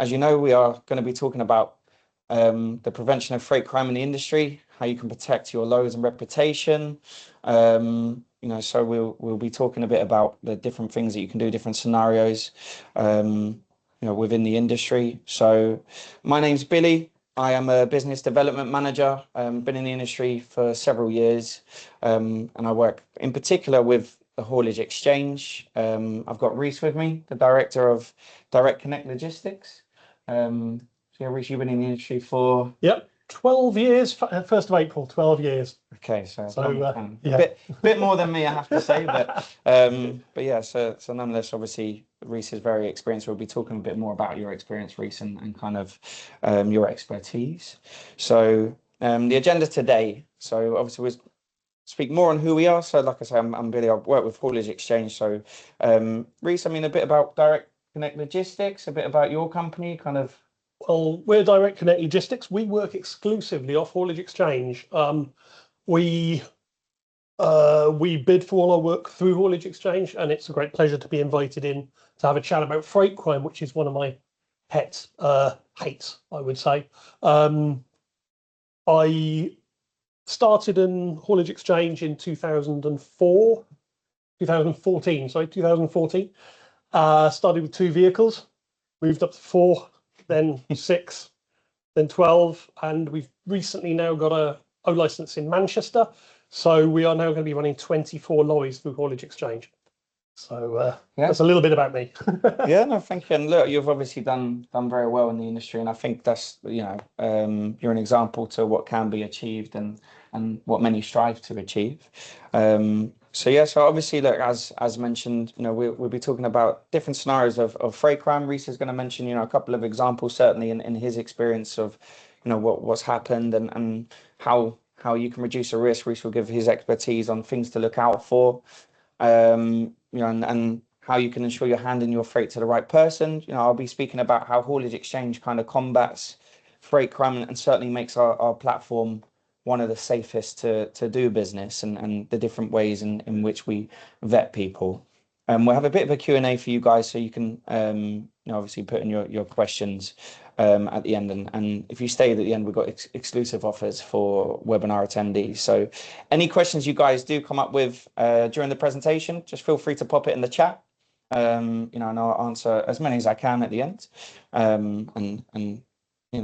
as you know, we are going to be talking about the prevention of freight crime in the industry, how you can protect your loads and reputation. So we'll be talking a bit about the different things that you can do, different scenarios, within the industry. So my name's Billy. I am a business development manager. Been in the industry for several years, and I work in particular with the Haulage Exchange. I've got Rhys with me, the director of Direct Connect Logistics. So yeah, Rhys, you've been in the industry for 12 years. 1st of April, 12 years. Okay, so yeah, bit more than me, I have to say, but yeah, so nonetheless, obviously, Rhys is very experienced. We'll be talking a bit more about your experience, Rhys, and kind of your expertise. So the agenda today. So obviously we'll speak more on who we are. So like I say, I'm Billy. I work with Haulage Exchange. So Rhys, a bit about Direct Connect Logistics, a bit about your company, kind of. Well, we're Direct Connect Logistics. We work exclusively off Haulage Exchange. We bid for all our work through Haulage Exchange, and it's a great pleasure to be invited in to have a chat about freight crime, which is one of my pet hates, I would say. I started in Haulage Exchange in 2014. Started with 2 vehicles, moved up to 4, then 6, then 12, and we've recently now got a O license in Manchester. So we are now going to be running 24 lorries through Haulage Exchange. So that's a little bit about me. Yeah, no, thank you. And look, you've obviously done very well in the industry, and I think that's you're an example to what can be achieved and what many strive to achieve. So obviously, look, as mentioned, we'll be talking about different scenarios of freight crime. Rhys is going to mention a couple of examples, certainly in his experience of what's happened and how you can reduce the risk. Rhys will give his expertise on things to look out for, and how you can ensure you're handing your freight to the right person. I'll be speaking about how Haulage Exchange kind of combats freight crime and certainly makes our platform one of the safest to do business, and the different ways in which we vet people. We'll have a bit of a Q&A for you guys, so you can obviously put in your questions at the end, and if you stay at the end, we've got exclusive offers for webinar attendees. So any questions you guys do come up with during the presentation, just feel free to pop it in the chat, and I'll answer as many as I can at the end, and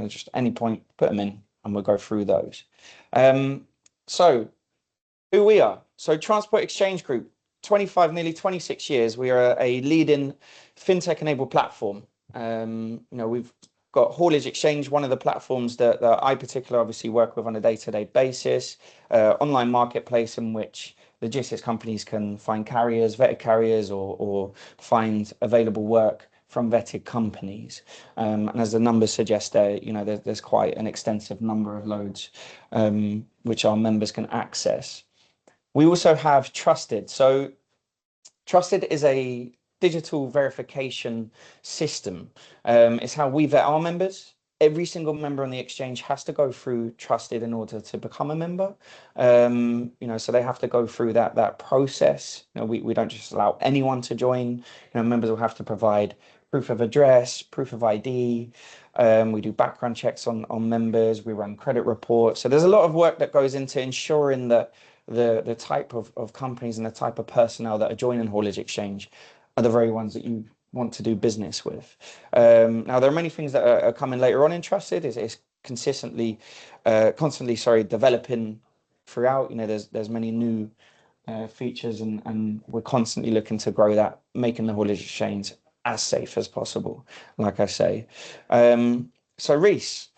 just any point, put them in and we'll go through those. So who we are. So Transport Exchange Group, 25, nearly 26 years. We are a leading fintech enabled platform. We've got Haulage Exchange, one of the platforms that I particularly obviously work with on a day-to-day basis, online marketplace in which logistics companies can find carriers, vetted carriers, or find available work from vetted companies. And as the numbers suggest there's quite an extensive number of loads which our members can access. We also have Trusted. So Trusted is a digital verification system. It's how we vet our members. Every single member on the exchange has to go through Trusted in order to become a member. So they have to go through that process. We don't just allow anyone to join. Members will have to provide proof of address, proof of ID. We do background checks on members. We run credit reports. So there's a lot of work that goes into ensuring that the type of companies and the type of personnel that are joining Haulage Exchange are the very ones that you want to do business with. Now, there are many things that are coming later on in Trusted. It's constantly developing throughout. There's many new features, and we're constantly looking to grow that, making the Haulage Exchange as safe as possible, like I say. So Rhys,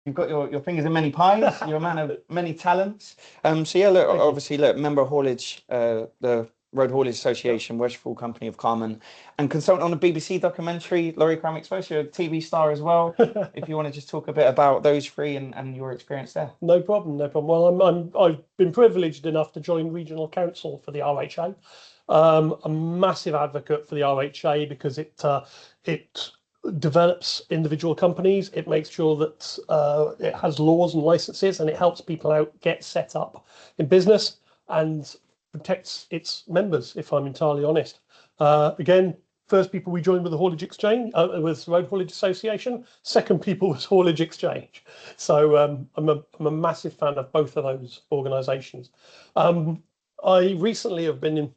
you've got your fingers in many pies. You're a man of many talents. Look, member of Haulage, the Road Haulage Association, Worshipful Company of Carmen, and consultant on the BBC documentary Lorry Crime Exposed. You're a TV star as well. If you want to just talk a bit about those three and your experience there. No problem. Well, I've been privileged enough to join Regional Council for the RHA. A massive advocate for the RHA because it develops individual companies. It makes sure that it has laws and licenses, and it helps people out get set up in business and protects its members, if I'm entirely honest. Again, First people we joined with the Haulage Exchange, with Road Haulage Association. Second people was Haulage Exchange. So I'm a massive fan of both of those organisations. I recently have been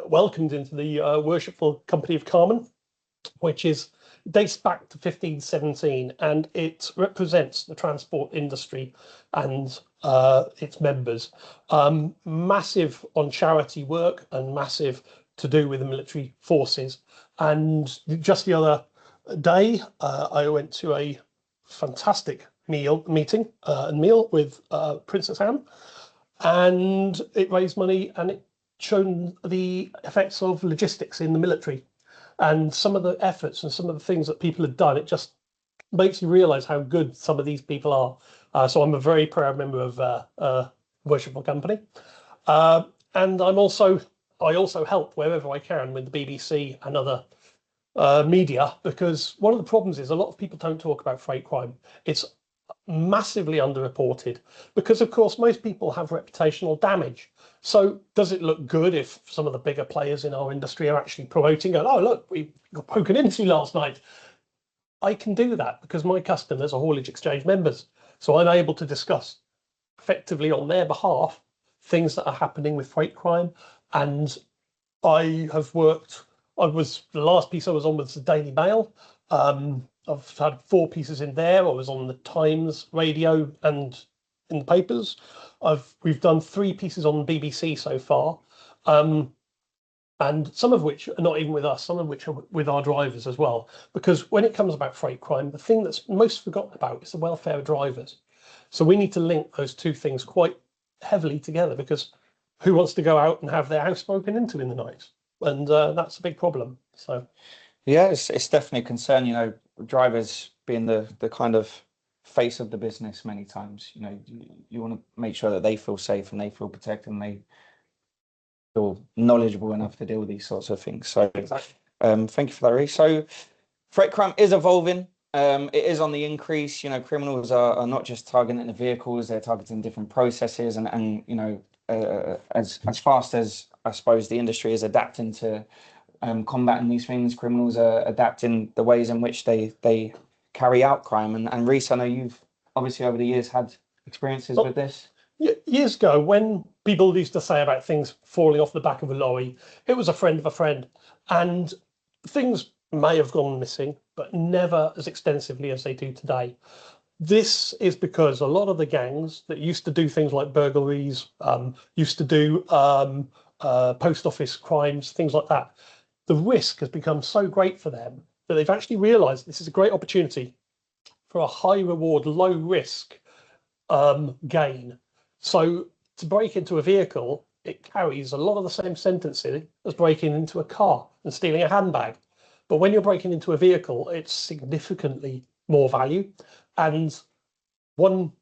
welcomed into the Worshipful Company of Carmen, which dates back to 1517, and it represents the transport industry and its members. Massive on charity work and massive to do with the military forces. And just the other day, I went to a fantastic meeting with Princess Anne, and it raised money and it showed the effects of logistics in the military and some of the efforts and some of the things that people have done. It just makes you realise how good some of these people are. So I'm a very proud member of Worshipful Company, and I also help wherever I can with the BBC and other media, because one of the problems is a lot of people don't talk about freight crime. It's massively underreported because, of course, most people have reputational damage. So does it look good if some of the bigger players in our industry are actually promoting, going, oh, look, we got broken into last night? I can do that because my customers are Haulage Exchange members. So I'm able to discuss effectively on their behalf things that are happening with freight crime. And the last piece I was on was the Daily Mail. I've had 4 pieces in there. I was on the Times radio and in the papers. We've done 3 pieces on the BBC so far, and some of which are not even with us, some of which are with our drivers as well. Because when it comes about freight crime, the thing that's most forgotten about is the welfare of drivers. So we need to link those 2 things quite heavily together, because who wants to go out and have their house broken into in the night? And that's a big problem. So Yeah, it's definitely a concern. Drivers being the kind of face of the business many times. You want to make sure that they feel safe and they feel protected and they feel knowledgeable enough to deal with these sorts of things. So thank you for that, Rhys. So freight crime is evolving. It is on the increase. Criminals are not just targeting the vehicles; they're targeting different processes, and as fast as I suppose the industry is adapting to combating these things, criminals are adapting the ways in which they carry out crime. And Rhys, I know you've obviously over the years had experiences with this. Years ago, when people used to say about things falling off the back of a lorry, it was a friend of a friend, and things may have gone missing, but never as extensively as they do today. This is because a lot of the gangs that used to do things like burglaries, used to do post office crimes, things like that, the risk has become so great for them that they've actually realised this is a great opportunity for a high reward, low risk gain. So to break into a vehicle, it carries a lot of the same sentencing as breaking into a car and stealing a handbag. But when you're breaking into a vehicle, it's significantly more value. And one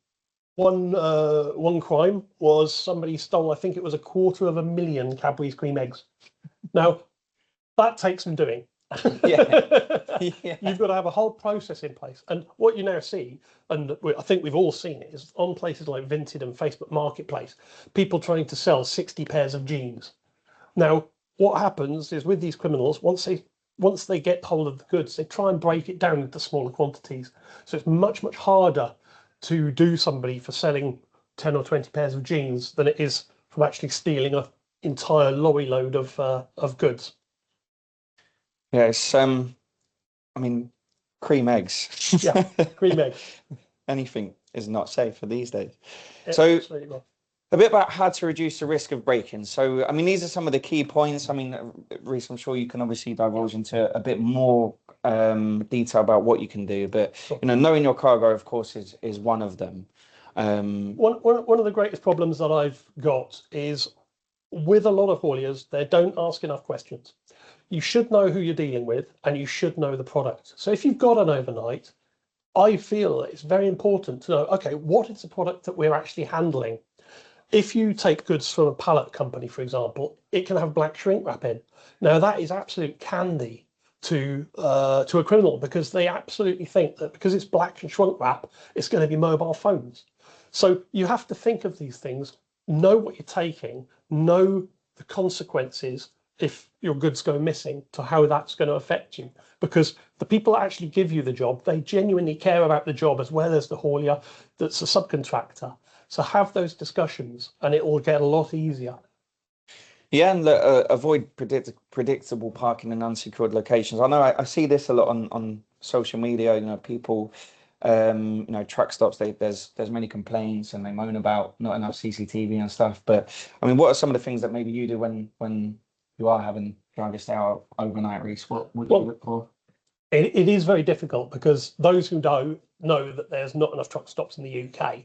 crime was somebody stole, I think it was 250,000 Cadbury's cream eggs. Now, that takes some doing. Yeah. You've got to have a whole process in place. And what you now see, and I think we've all seen it, is on places like Vinted and Facebook Marketplace, people trying to sell 60 pairs of jeans. Now, what happens is with these criminals, once they get hold of the goods, they try and break it down into smaller quantities. So it's much, much harder to do somebody for selling 10 or 20 pairs of jeans than it is from actually stealing an entire lorry load of goods. Yes, I mean, cream eggs. Yeah, cream eggs. Anything is not safe for these days. Yeah, So absolutely. a bit about how to reduce the risk of break-in. So, I mean, these are some of the key points. I mean, Rhys, I'm sure you can obviously divulge into a bit more detail about what you can do, but Sure. knowing your cargo, of course, is one of them. One of the greatest problems that I've got is with a lot of hauliers, they don't ask enough questions. You should know who you're dealing with and you should know the product. So if you've got an overnight, I feel it's very important to know, okay, what is the product that we're actually handling? If you take goods from a pallet company, for example, it can have black shrink wrap in. Now that is absolute candy to a criminal, because they absolutely think that because it's black and shrink wrap, it's going to be mobile phones. So you have to think of these things, know what you're taking, know the consequences, if your goods go missing, to how that's going to affect you. Because the people that actually give you the job, they genuinely care about the job as well as the haulier that's a subcontractor. So have those discussions and it will get a lot easier. Yeah, and avoid predictable parking in unsecured locations. I know I see this a lot on social media. You know, people, truck stops. There's many complaints and they moan about not enough CCTV and stuff. But I mean, what are some of the things that maybe you do when you are having drivers stay out overnight, Rhys? What do you look for? It is very difficult because those who don't know that there's not enough truck stops in the UK.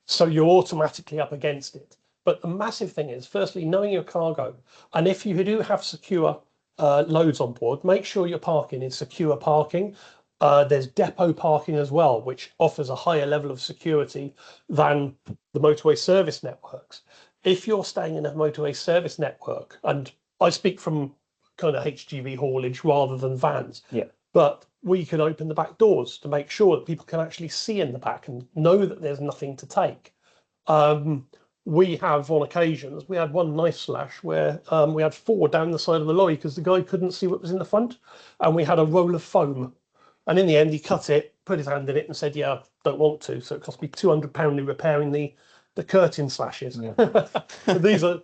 So you're automatically up against it. But the massive thing is, firstly, knowing your cargo. And if you do have secure loads on board, make sure your parking is secure parking. There's depot parking as well, which offers a higher level of security than the motorway service networks. If you're staying in a motorway service network, and I speak from kind of HGV haulage rather than vans, Yeah. but we can open the back doors to make sure that people can actually see in the back and know that there's nothing to take. We have on occasions, we had one knife slash where we had 4 down the side of the lorry because the guy couldn't see what was in the front, and we had a roll of foam. And in the end, he cut it, put his hand in it and said, yeah, I don't want to. So it cost me £200 repairing the curtain slashes. Yeah. These are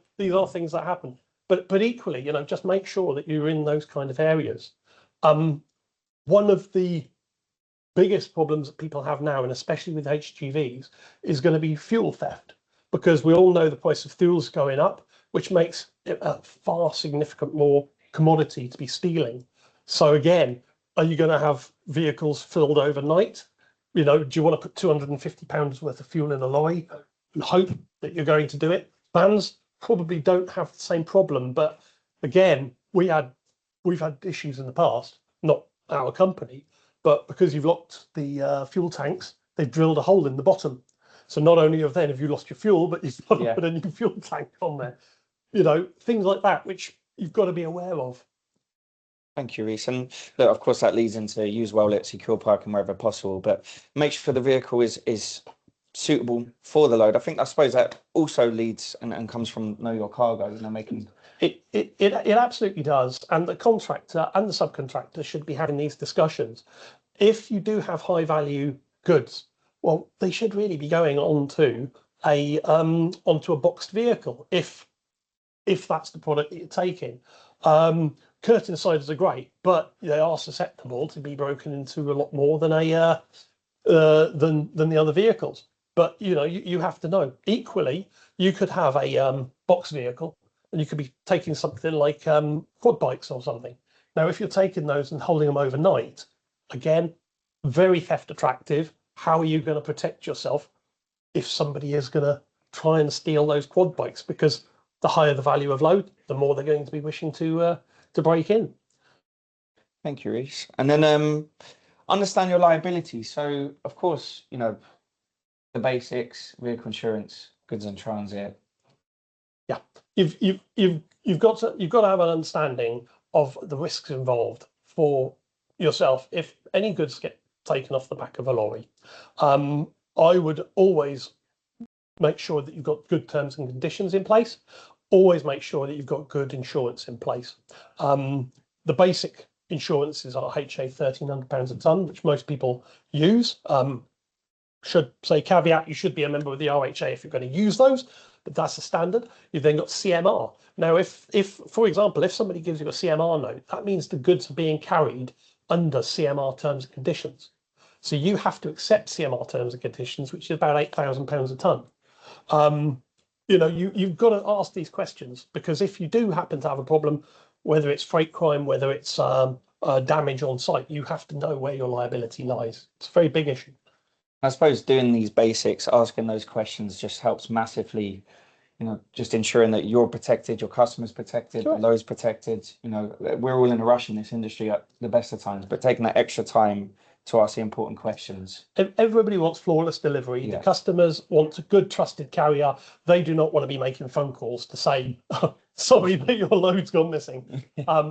things that happen. But equally, just make sure that you're in those kind of areas. One of the biggest problems that people have now, and especially with HGVs, is going to be fuel theft, because we all know the price of fuel's going up, which makes it a far significant more commodity to be stealing. So again, are you going to have vehicles filled overnight? Do you want to put £250 worth of fuel in a lorry and hope that you're going to do it? Vans probably don't have the same problem, but again, we've had issues in the past, not our company, but because you've locked the fuel tanks, they've drilled a hole in the bottom. So not only have you lost your fuel, but you've got to put a new fuel tank on there. Things like that, which you've got to be aware of. Thank you, Rhys. And look, of course, that leads into use well lit, secure parking wherever possible, but make sure the vehicle is suitable for the load. I suppose that also leads and comes from know your cargo, making it absolutely does. And the contractor and the subcontractor should be having these discussions. If you do have high value goods, well, they should really be going onto a boxed vehicle if that's the product that you're taking. Curtain siders are great, but they are susceptible to be broken into a lot more than than the other vehicles. But you have to know. Equally, you could have a box vehicle, and you could be taking something like quad bikes or something. Now, if you're taking those and holding them overnight, again, very theft attractive. How are you going to protect yourself if somebody is going to try and steal those quad bikes? Because the higher the value of load, the more they're going to be wishing to break in. Thank you, Rhys. And then understand your liability. So, of course, the basics: vehicle insurance, goods in transit. Yeah, you've got to have an understanding of the risks involved for yourself if any goods get taken off the back of a lorry. I would always make sure that you've got good terms and conditions in place. Always make sure that you've got good insurance in place. The basic insurances are HA £1,300 a tonne, which most people use. Should say caveat, you should be a member of the RHA if you're going to use those, but that's a standard. You've then got CMR. Now, if for example, if somebody gives you a CMR note, that means the goods are being carried under CMR terms and conditions. So you have to accept CMR terms and conditions, which is about £8,000 a tonne. You've got to ask these questions, because if you do happen to have a problem, whether it's freight crime, whether it's damage on site, you have to know where your liability lies. It's a very big issue. I suppose doing these basics, asking those questions just helps massively, just ensuring that you're protected, your customers protected, sure. Those protected. We're all in a rush in this industry at the best of times, but taking that extra time to ask the important questions. Everybody wants flawless delivery. Yeah. The customers want a good, trusted carrier. They do not want to be making phone calls to say, oh, sorry that your load's gone missing.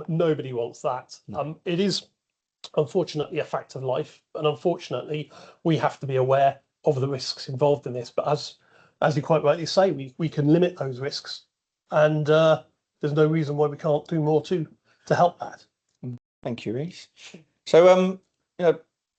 Nobody wants that. No. It is unfortunately a fact of life, and unfortunately we have to be aware of the risks involved in this. But as you quite rightly say, we can limit those risks and there's no reason why we can't do more to help that. Thank you, Rhys. So, you know,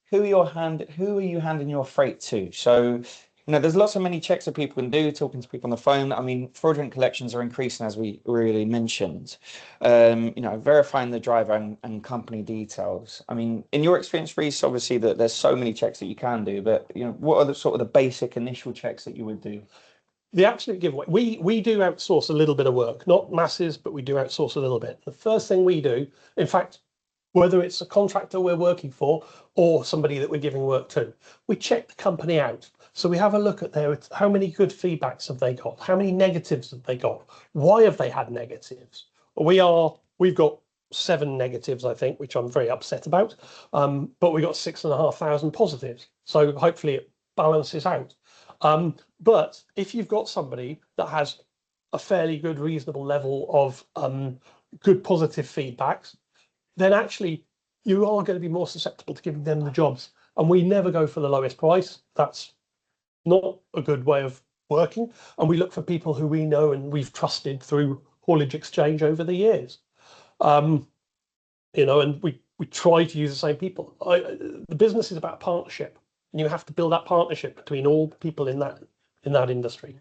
who are you handing your freight to? So, there's lots of many checks that people can do, talking to people on the phone. I mean, fraudulent collections are increasing, as we really mentioned. Verifying the driver and company details. I mean, in your experience, Rhys, obviously that there's so many checks that you can do, but what are the sort of the basic initial checks that you would do? The absolute giveaway. We do outsource a little bit of work, not masses, but we do outsource a little bit. The first thing we do, in fact, whether it's a contractor we're working for or somebody that we're giving work to, we check the company out. So we have a look at how many good feedbacks have they got? How many negatives have they got? Why have they had negatives? We've got 7 negatives, I think, which I'm very upset about. But we got 6,500 positives. So hopefully it balances out. But if you've got somebody that has a fairly good, reasonable level of good positive feedbacks, then actually you are going to be more susceptible to giving them the jobs. And we never go for the lowest price. That's not a good way of working. And we look for people who we know and we've trusted through haulage exchange over the years. And we try to use the same people. The business is about partnership, and you have to build that partnership between all the people in that industry.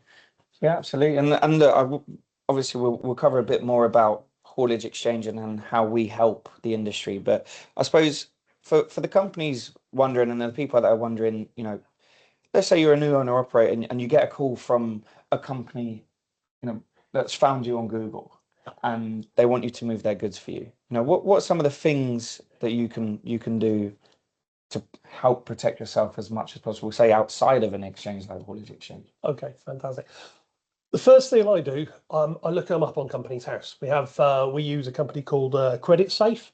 Yeah, absolutely. And look, obviously we'll cover a bit more about haulage exchange and how we help the industry. But I suppose for the companies wondering and the people that are wondering, let's say you're a new owner operator and you get a call from a company, that's found you on Google and they want you to move their goods for you. What are some of the things that you can do to help protect yourself as much as possible, say outside of an exchange like haulage exchange? Okay, fantastic. The first thing I do, I look them up on Companies House. We use a company called Credit Safe,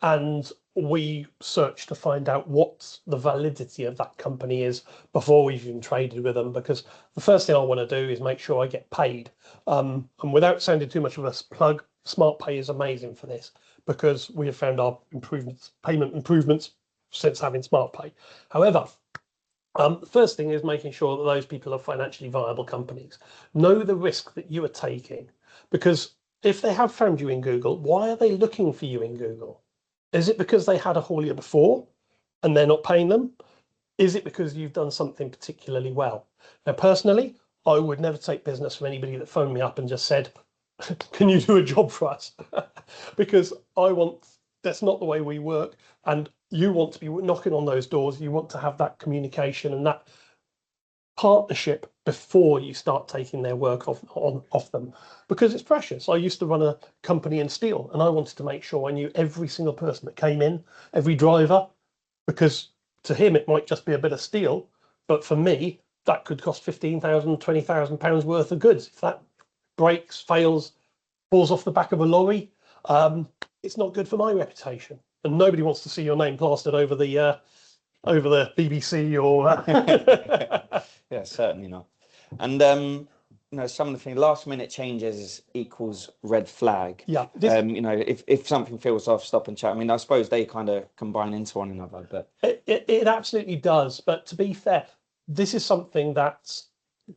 and we search to find out what the validity of that company is before we've even traded with them, because the first thing I want to do is make sure I get paid. And without sounding too much of a plug, SmartPay is amazing for this, because we have found our payment improvements since having SmartPay. However, the first thing is making sure that those people are financially viable companies. Know the risk that you are taking, because if they have found you in Google, why are they looking for you in Google? Is it because they had a haulier before and they're not paying them? Is it because you've done something particularly well? Now, personally, I would never take business from anybody that phoned me up and just said, can you do a job for us? Because that's not the way we work. And you want to be knocking on those doors. You want to have that communication and that partnership before you start taking their work off them, because it's precious. I used to run a company in steel, and I wanted to make sure I knew every single person that came in, every driver, because to him it might just be a bit of steel, but for me that could cost 15,000, 20,000 pounds worth of goods. If that breaks, fails, falls off the back of a lorry, it's not good for my reputation, and nobody wants to see your name plastered over the BBC or Yeah, certainly not. And some of the things, last minute changes equals red flag. Yeah. If something feels off, stop and chat. I mean, I suppose they kind of combine into one another, but it absolutely does. But to be fair, this is something that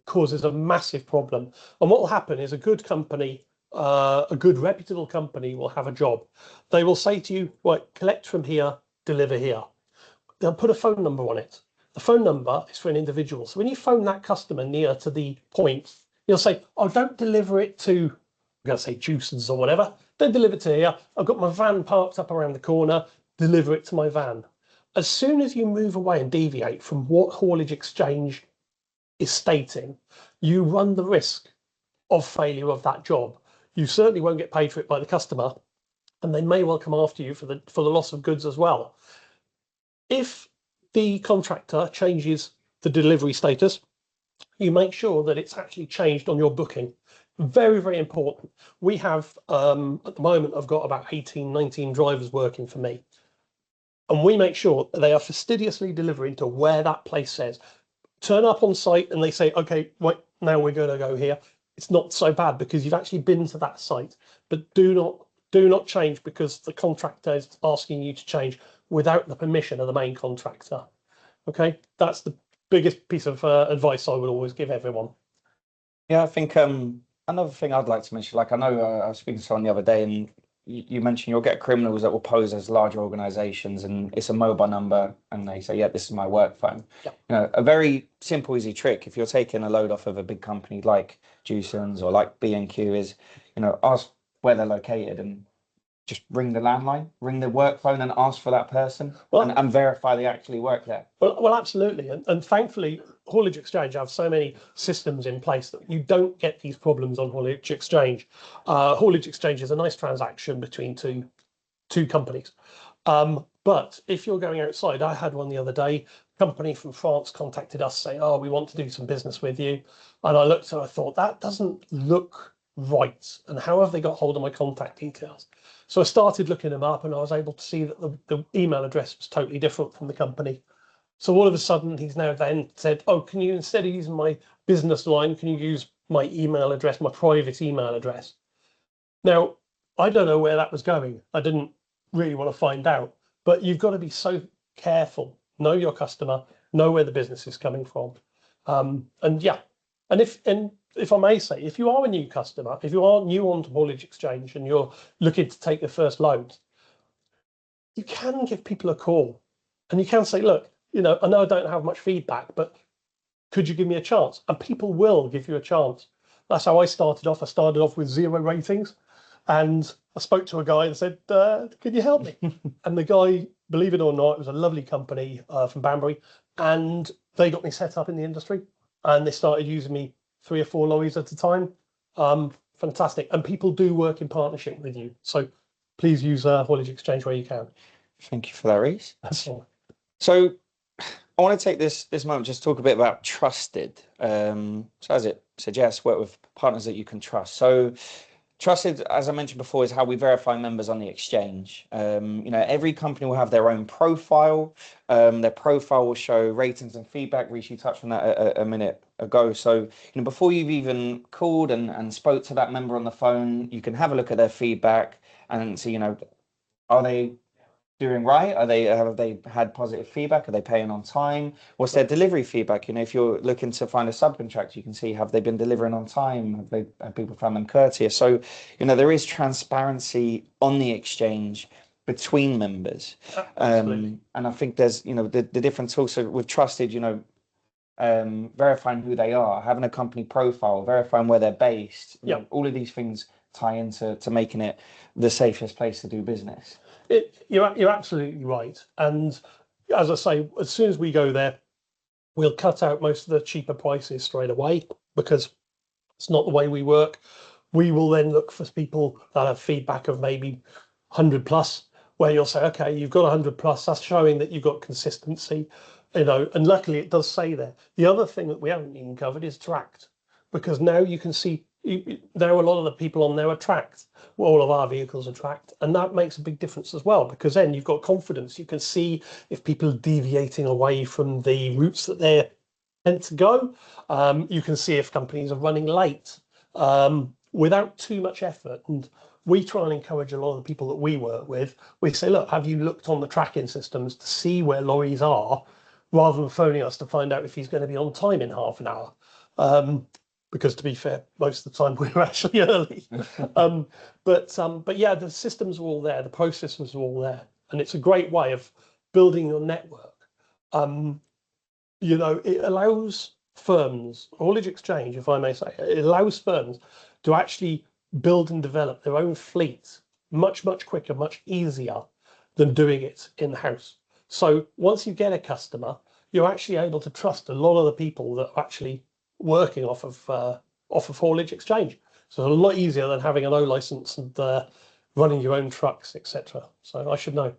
causes a massive problem. And what will happen is a good company, a good reputable company, will have a job. They will say to you, right, collect from here, deliver here. They'll put a phone number on it. The phone number is for an individual. So when you phone that customer near to the point, you'll say, oh, don't deliver it to, I'm going to say Juice's or whatever. Don't deliver it to here. I've got my van parked up around the corner. Deliver it to my van. As soon as you move away and deviate from what haulage exchange is stating, you run the risk of failure of that job. You certainly won't get paid for it by the customer, and they may well come after you for the loss of goods as well. If the contractor changes the delivery status, you make sure that it's actually changed on your booking. Very, very important. We have, at the moment, I've got about 18, 19 drivers working for me. And we make sure that they are fastidiously delivering to where that place says. Turn up on site and they say, okay, right, now we're going to go here. It's not so bad because you've actually been to that site. But do not change because the contractor is asking you to change without the permission of the main contractor. Okay, that's the biggest piece of advice I would always give everyone. Yeah, I think another thing I'd like to mention, like I know I was speaking to someone the other day, and you mentioned you'll get criminals that will pose as larger organizations, and it's a mobile number, and they say, "Yeah, this is my work phone." Yeah. You know, a very simple, easy trick if you're taking a load off of a big company like Jewson's or like B&Q is, you know, ask where they're located and just ring the landline, ring the work phone, and ask for that person, Well, and verify they actually work there. well, absolutely, and thankfully, Haulage Exchange have so many systems in place that you don't get these problems on Haulage Exchange. Haulage Exchange is a nice transaction between two companies. But if you're going outside, I had one the other day. A company from France contacted us saying, "Oh, we want to do some business with you," and I looked and I thought that doesn't look right. And how have they got hold of my contact details? So I started looking them up, and I was able to see that the email address was totally different from the company. So all of a sudden, he's now then said, "Oh, can you, instead of using my business line, can you use my email address, my private email address?" Now, I don't know where that was going. I didn't really want to find out, but you've got to be so careful. Know your customer, know where the business is coming from. And yeah, and if I may say, if you are a new customer, if you are new onto Haulage Exchange and you're looking to take the first load, you can give people a call and you can say, "Look, I know I don't have much feedback, but could you give me a chance?" And people will give you a chance. That's how I started off. I started off with 0 ratings, and I spoke to a guy and said, "Can you help me?" And the guy, believe it or not, it was a lovely company from Banbury, and they got me set up in the industry, and they started using me 3 or 4 lorries at a time. Fantastic, and people do work in partnership with you, so please use Haulage Exchange where you can. Thank you for that, Rhys. That's all. So I want to take this moment just to talk a bit about trusted. So as it suggests, work with partners that you can trust. So trusted, as I mentioned before, is how we verify members on the exchange. You know, every company will have their own profile. Their profile will show ratings and feedback. Rhys, you touched on that a minute ago. So, you know, before you've even called and spoke to that member on the phone, you can have a look at their feedback and see, you know, are they doing right? Have they had positive feedback? Are they paying on time? What's their delivery feedback? You know, if you're looking to find a subcontract, you can see, have they been delivering on time? Have people found them courteous? So, you know, there is transparency on the exchange between members. And I think there's, you know, the difference also with trusted, you know, verifying who they are, having a company profile, verifying where they're based. You know, all of these things tie into making it the safest place to do business. You're absolutely right. And as I say, as soon as we go there, we'll cut out most of the cheaper prices straight away because it's not the way we work. We will then look for people that have feedback of maybe 100 plus, where you'll say, "Okay, you've got 100 plus, that's showing that you've got consistency," and luckily it does say there. The other thing that we haven't even covered is tracked, because now you can see, now a lot of the people on there are tracked. All of our vehicles are tracked, and that makes a big difference as well, because then you've got confidence. You can see if people are deviating away from the routes that they're meant to go. You can see if companies are running late without too much effort. And we try and encourage a lot of the people that we work with. We say, "Look, have you looked on the tracking systems to see where lorries are, rather than phoning us to find out if he's going to be on time in half an hour?" Because to be fair, most of the time we're actually early. But yeah, the systems are all there, the processes are all there, and it's a great way of building your network. You know, it allows firms, Haulage Exchange, if I may say, it allows firms to actually build and develop their own fleet much, much quicker, much easier than doing it in-house. So once you get a customer, you're actually able to trust a lot of the people that are actually working off of Haulage Exchange. So it's a lot easier than having an O license and running your own trucks, etc. So I should know.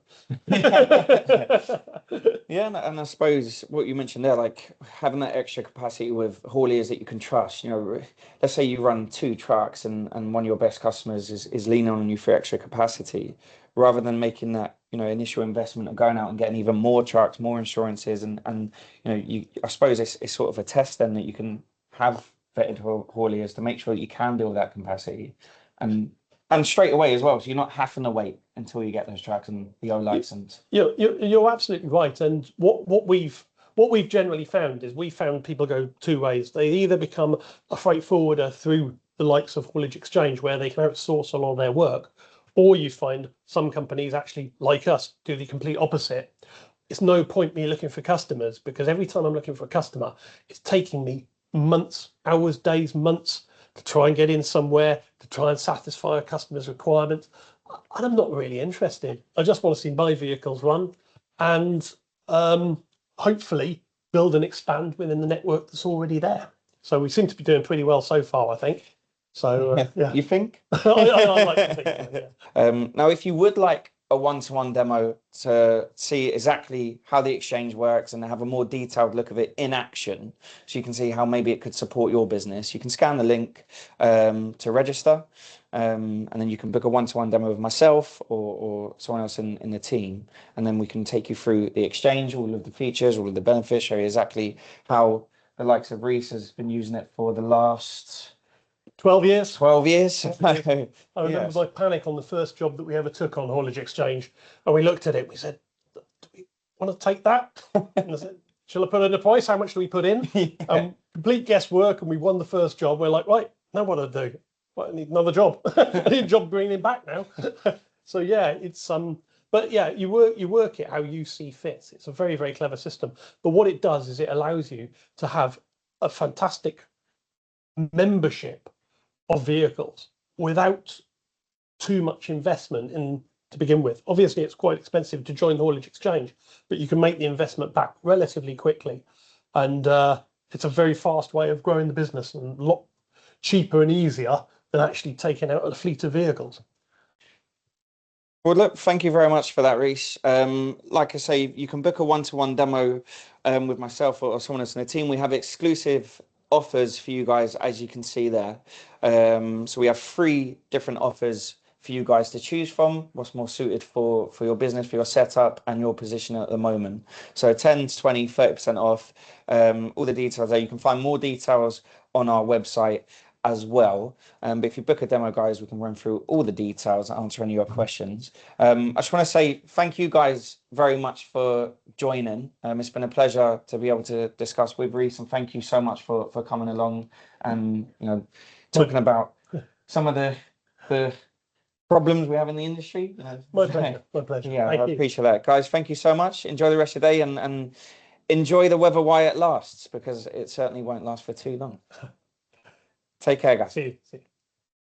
Yeah, and I suppose what you mentioned there, like having that extra capacity with hauliers that you can trust. You know, let's say you run 2 trucks and one of your best customers is leaning on you for extra capacity, rather than making that, you know, initial investment of going out and getting even more trucks, more insurances, and you know, I suppose it's sort of a test then that you can have vetted hauliers to make sure that you can build that capacity, and straight away as well, so you're not having to wait until you get those trucks and the O license. You're absolutely right. And what we've generally found is we found people go 2 ways. They either become a freight forwarder through the likes of Haulage Exchange, where they can outsource a lot of their work, or you find some companies actually, like us, do the complete opposite. It's no point me looking for customers, because every time I'm looking for a customer, it's taking me months, hours, days, months to try and get in somewhere, to try and satisfy a customer's requirements. And I'm not really interested. I just want to see my vehicles run and hopefully build and expand within the network that's already there. So we seem to be doing pretty well so far, I think. So yeah. You think? I like to think so, yeah. Now, if you would like a one-to-one demo to see exactly how the exchange works and have a more detailed look of it in action, so you can see how maybe it could support your business, you can scan the link to register, and then you can book a one-to-one demo with myself or someone else in the team, and then we can take you through the exchange, all of the features, all of the benefits, show you exactly how the likes of Rhys has been using it for the last 12 years. 12 years. I remember my panic on the first job that we ever took on Haulage Exchange, and we looked at it. We said, "Do we want to take that?" And I said, "Shall I put in a price? How much do we put in?" Complete guesswork, and we won the first job. We're like, right, now what do I do? Well, I need another job. I need a job bringing it back now. So yeah, it's but yeah, you work it how you see fit. It's a very, very clever system. But what it does is it allows you to have a fantastic membership of vehicles without too much investment in to begin with. Obviously, it's quite expensive to join the Haulage Exchange, but you can make the investment back relatively quickly, and it's a very fast way of growing the business and a lot cheaper and easier than actually taking out a fleet of vehicles. Well, look, thank you very much for that, Rhys. Like I say, you can book a one-to-one demo with myself or someone else in the team. We have exclusive offers for you guys, as you can see there. So we have 3 different offers for you guys to choose from, what's more suited for your business, for your setup and your position at the moment. So 10, 20, 30% off, all the details there. You can find more details on our website as well. But if you book a demo, guys, we can run through all the details and answer any of your questions. I just want to say thank you guys very much for joining. It's been a pleasure to be able to discuss with Rhys, and thank you so much for coming along and talking about some of the problems we have in the industry. My pleasure. My pleasure. Yeah, Thank I you. appreciate that, guys. Thank you so much. Enjoy the rest of the day and enjoy the weather while it lasts, because it certainly won't last for too long. Take care, guys. See you.